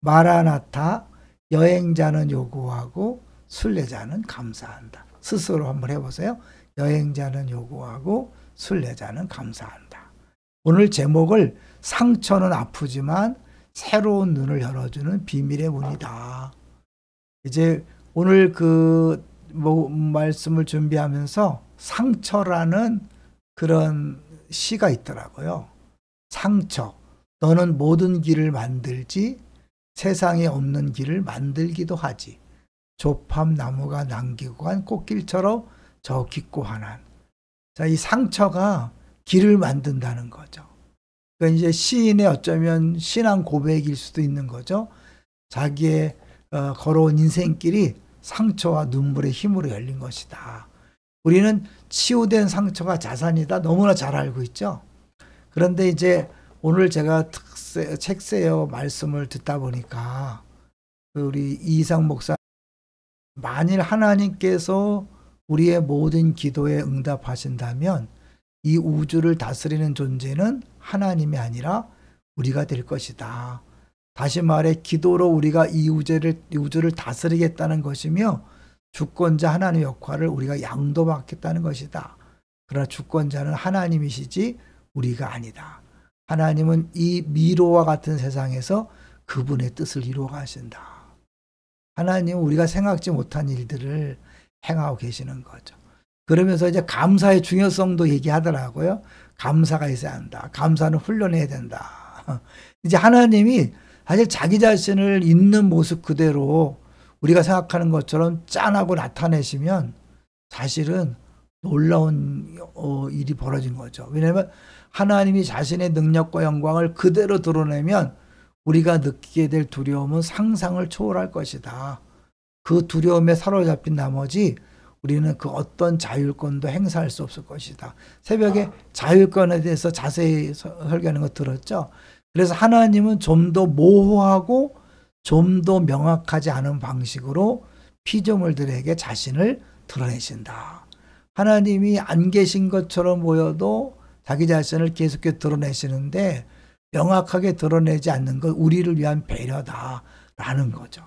마라나타, 여행자는 요구하고 순례자는 감사한다. 스스로 한번 해보세요. 여행자는 요구하고 순례자는 감사한다. 오늘 제목을 상처는 아프지만 새로운 눈을 열어주는 비밀의 문이다. 이제 오늘 그 말씀을 준비하면서 상처라는 그런 시가 있더라고요. 상처. 너는 모든 길을 만들지 세상에 없는 길을 만들기도 하지. 조팝나무가 남기고 간 꽃길처럼 저 깊고 환한. 자, 이 상처가 길을 만든다는 거죠. 그러니까 이제 시인의 어쩌면 신앙 고백일 수도 있는 거죠. 자기의 걸어온 인생길이 상처와 눈물의 힘으로 열린 것이다. 우리는 치유된 상처가 자산이다. 너무나 잘 알고 있죠. 그런데 이제 오늘 제가 책세어 말씀을 듣다 보니까 우리 이상 목사 만일 하나님께서 우리의 모든 기도에 응답하신다면 이 우주를 다스리는 존재는 하나님이 아니라 우리가 될 것이다. 다시 말해 기도로 우리가 이 우주를 다스리겠다는 것이며 주권자 하나님의 역할을 우리가 양도받겠다는 것이다. 그러나 주권자는 하나님이시지 우리가 아니다. 하나님은 이 미로와 같은 세상에서 그분의 뜻을 이루어 가신다. 하나님은 우리가 생각지 못한 일들을 행하고 계시는 거죠. 그러면서 이제 감사의 중요성도 얘기하더라고요. 감사가 있어야 한다. 감사는 훈련해야 된다. 이제 하나님이 사실 자기 자신을 있는 모습 그대로 우리가 생각하는 것처럼 짠하고 나타내시면 사실은 놀라운 일이 벌어진 거죠. 왜냐하면 하나님이 자신의 능력과 영광을 그대로 드러내면 우리가 느끼게 될 두려움은 상상을 초월할 것이다. 그 두려움에 사로잡힌 나머지 우리는 그 어떤 자율권도 행사할 수 없을 것이다. 새벽에 자율권에 대해서 자세히 설교하는 거 들었죠? 그래서 하나님은 좀 더 모호하고 좀 더 명확하지 않은 방식으로 피조물들에게 자신을 드러내신다. 하나님이 안 계신 것처럼 보여도 자기 자신을 계속해서 드러내시는데 명확하게 드러내지 않는 것 우리를 위한 배려다라는 거죠.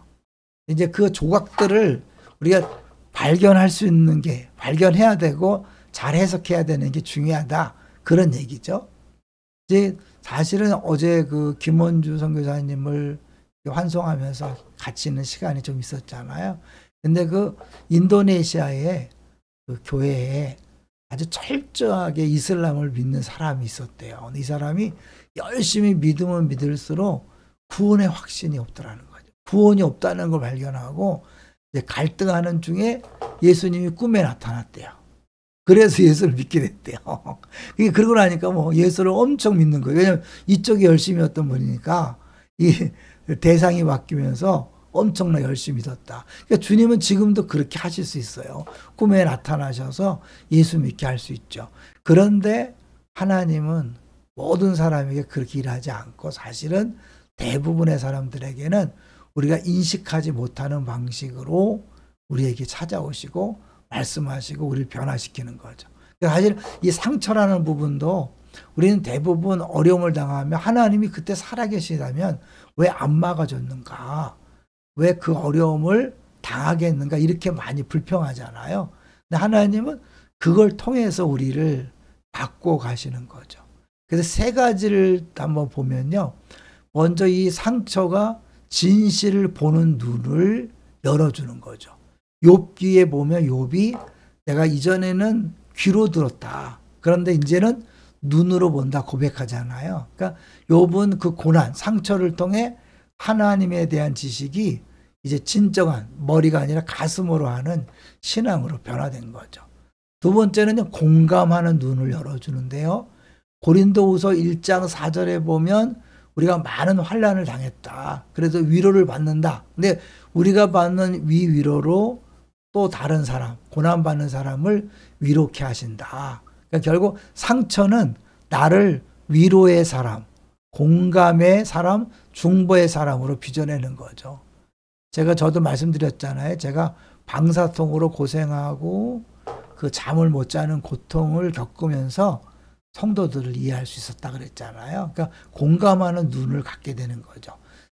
이제 그 조각들을 우리가 발견할 수 있는 게 발견해야 되고 잘 해석해야 되는 게 중요하다. 그런 얘기죠. 이제 사실은 어제 그 김원주 선교사님을 환송하면서 같이 있는 시간이 좀 있었잖아요. 근데 그 인도네시아의 그 교회에 아주 철저하게 이슬람을 믿는 사람이 있었대요. 이 사람이 열심히 믿으면 믿을수록 구원의 확신이 없더라는 거죠. 구원이 없다는 걸 발견하고 이제 갈등하는 중에 예수님이 꿈에 나타났대요. 그래서 예수를 믿게 됐대요. 그러고 나니까 뭐 예수를 엄청 믿는 거예요. 왜냐하면 이쪽이 열심히 했던 분이니까 이 대상이 바뀌면서 엄청나 열심히 믿었다. 그러니까 주님은 지금도 그렇게 하실 수 있어요. 꿈에 나타나셔서 예수 믿게 할 수 있죠. 그런데 하나님은 모든 사람에게 그렇게 일하지 않고 사실은 대부분의 사람들에게는 우리가 인식하지 못하는 방식으로 우리에게 찾아오시고 말씀하시고 우리를 변화시키는 거죠. 사실 이 상처라는 부분도 우리는 대부분 어려움을 당하면 하나님이 그때 살아계시다면 왜 안 막아줬는가? 왜 그 어려움을 당하게 했는가? 이렇게 많이 불평하잖아요. 근데 하나님은 그걸 통해서 우리를 바꿔 가시는 거죠. 그래서 세 가지를 한번 보면요. 먼저 이 상처가 진실을 보는 눈을 열어주는 거죠. 욥기에 보면 욥이 내가 이전에는 귀로 들었다. 그런데 이제는 눈으로 본다 고백하잖아요. 그러니까 욥은 그 고난, 상처를 통해 하나님에 대한 지식이 이제 진정한 머리가 아니라 가슴으로 하는 신앙으로 변화된 거죠. 두 번째는 공감하는 눈을 열어주는데요. 고린도후서 1장 4절에 보면 우리가 많은 환난을 당했다. 그래서 위로를 받는다. 근데 우리가 받는 위로로 또 다른 사람, 고난받는 사람을 위로케 하신다. 그러니까 결국 상처는 나를 위로의 사람, 공감의 사람, 중보의 사람으로 빚어내는 거죠. 저도 말씀드렸잖아요. 제가 방사통으로 고생하고 그 잠을 못 자는 고통을 겪으면서 성도들을 이해할 수 있었다 그랬잖아요. 그러니까 공감하는 눈을 갖게 되는 거죠.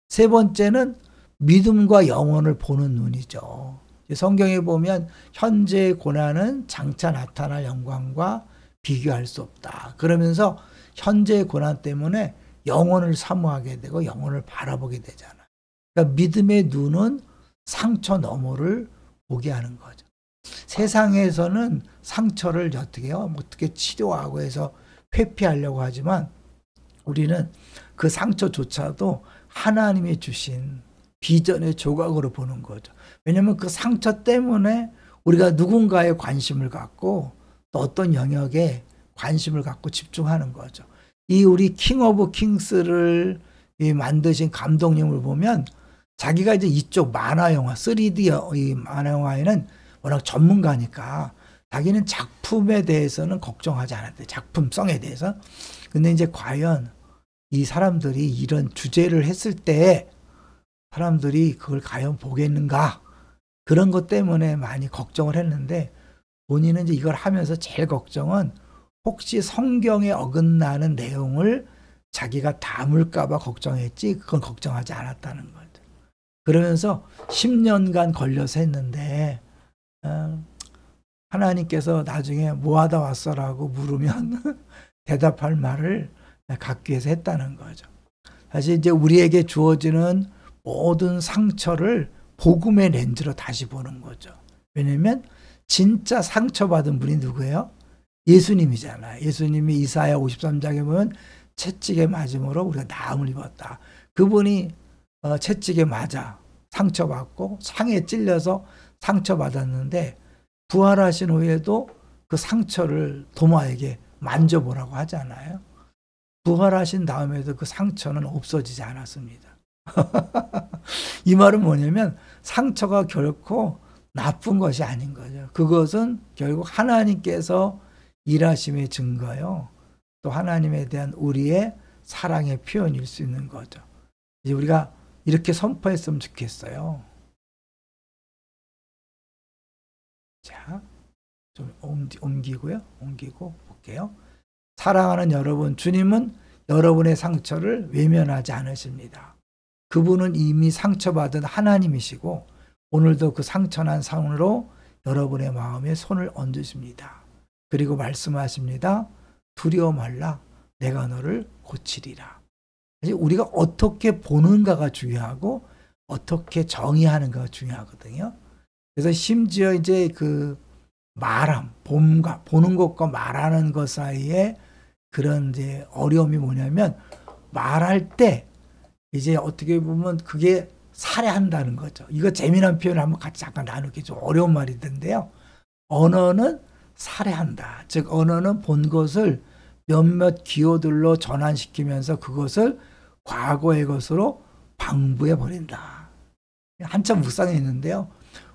세 번째는 믿음과 영혼을 보는 눈이죠. 성경에 보면 현재의 고난은 장차 나타날 영광과 비교할 수 없다. 그러면서 현재의 고난 때문에 영혼을 사모하게 되고 영혼을 바라보게 되잖아요. 그러니까 믿음의 눈은 상처 너머를 보게 하는 거죠. 세상에서는 상처를 어떻게 해요? 어떻게 치료하고 해서 회피하려고 하지만 우리는 그 상처조차도 하나님이 주신 비전의 조각으로 보는 거죠. 왜냐하면 그 상처 때문에 우리가 누군가에 관심을 갖고 또 어떤 영역에 관심을 갖고 집중하는 거죠. 이 우리 킹 오브 킹스를 만드신 감독님을 보면 자기가 이제 이쪽 만화 영화 3D 이 만화 영화에는 워낙 전문가니까 자기는 작품에 대해서는 걱정하지 않았대요. 작품성에 대해서. 근데 이제 과연 이 사람들이 이런 주제를 했을 때 사람들이 그걸 과연 보겠는가? 그런 것 때문에 많이 걱정을 했는데 본인은 이제 이걸 하면서 제일 걱정은 혹시 성경에 어긋나는 내용을 자기가 담을까 봐 걱정했지 그건 걱정하지 않았다는 거죠. 그러면서 10년간 걸려서 했는데 하나님께서 나중에 뭐 하다 왔어라고 물으면 대답할 말을 갖기 위해서 했다는 거죠. 사실 이제 우리에게 주어지는 모든 상처를 복음의 렌즈로 다시 보는 거죠. 왜냐하면 진짜 상처받은 분이 누구예요? 예수님이잖아요. 예수님이 이사야 53장에 보면 채찍에 맞음으로 우리가 나음을 입었다. 그분이 채찍에 맞아 상처받고 상에 찔려서 상처받았는데 부활하신 후에도 그 상처를 도마에게 만져보라고 하잖아요. 부활하신 다음에도 그 상처는 없어지지 않았습니다. 이 말은 뭐냐면 상처가 결코 나쁜 것이 아닌 거죠. 그것은 결국 하나님께서 일하심의 증거요. 또 하나님에 대한 우리의 사랑의 표현일 수 있는 거죠. 이제 우리가 이렇게 선포했으면 좋겠어요. 자, 좀 옮기고요. 옮기고 볼게요. 사랑하는 여러분, 주님은 여러분의 상처를 외면하지 않으십니다. 그분은 이미 상처받은 하나님이시고 오늘도 그 상처난 상으로 여러분의 마음에 손을 얹으십니다. 그리고 말씀하십니다. 두려워 말라. 내가 너를 고치리라. 우리가 어떻게 보는가가 중요하고 어떻게 정의하는가가 중요하거든요. 그래서 심지어 이제 그 말함, 봄과 보는 것과 말하는 것 사이에 그런 이제 어려움이 뭐냐면 말할 때 이제 어떻게 보면 그게 살해한다는 거죠. 이거 재미난 표현을 한번 같이 잠깐 나누기 좀 어려운 말이던데요. 언어는 살해한다. 즉 언어는 본 것을 몇몇 기호들로 전환시키면서 그것을 과거의 것으로 방부해 버린다. 한참 묵상해 있는데요.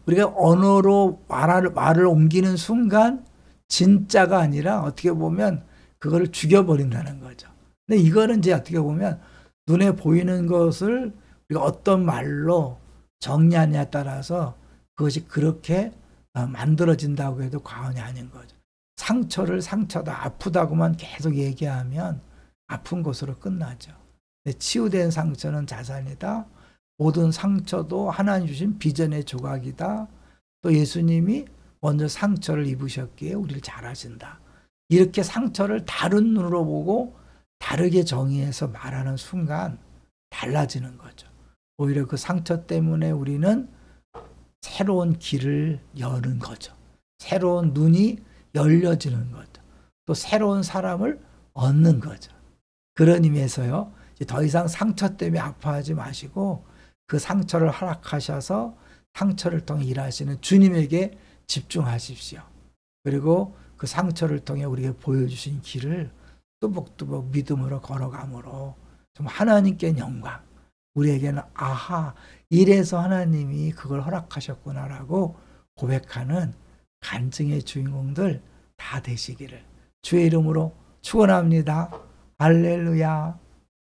우리가 언어로 말을 옮기는 순간 진짜가 아니라 어떻게 보면 그거를 죽여버린다는 거죠. 근데 이거는 이제 어떻게 보면 눈에 보이는 것을 우리가 어떤 말로 정리하냐에 따라서 그것이 그렇게 만들어진다고 해도 과언이 아닌 거죠. 상처를 상처다, 아프다고만 계속 얘기하면 아픈 것으로 끝나죠. 근데 치유된 상처는 자산이다. 모든 상처도 하나님 주신 비전의 조각이다. 또 예수님이 먼저 상처를 입으셨기에 우리를 잘 하신다. 이렇게 상처를 다른 눈으로 보고 다르게 정의해서 말하는 순간 달라지는 거죠. 오히려 그 상처 때문에 우리는 새로운 길을 여는 거죠. 새로운 눈이 열려지는 거죠. 또 새로운 사람을 얻는 거죠. 그런 의미에서요. 이제 더 이상 상처 때문에 아파하지 마시고 그 상처를 허락하셔서 상처를 통해 일하시는 주님에게 집중하십시오. 그리고 그 상처를 통해 우리에게 보여주신 길을 뚜벅뚜벅 믿음으로 걸어감으로 좀 하나님께 영광, 우리에게는 아하, 이래서 하나님이 그걸 허락하셨구나라고 고백하는 간증의 주인공들 다 되시기를 주의 이름으로 축원합니다. 할렐루야.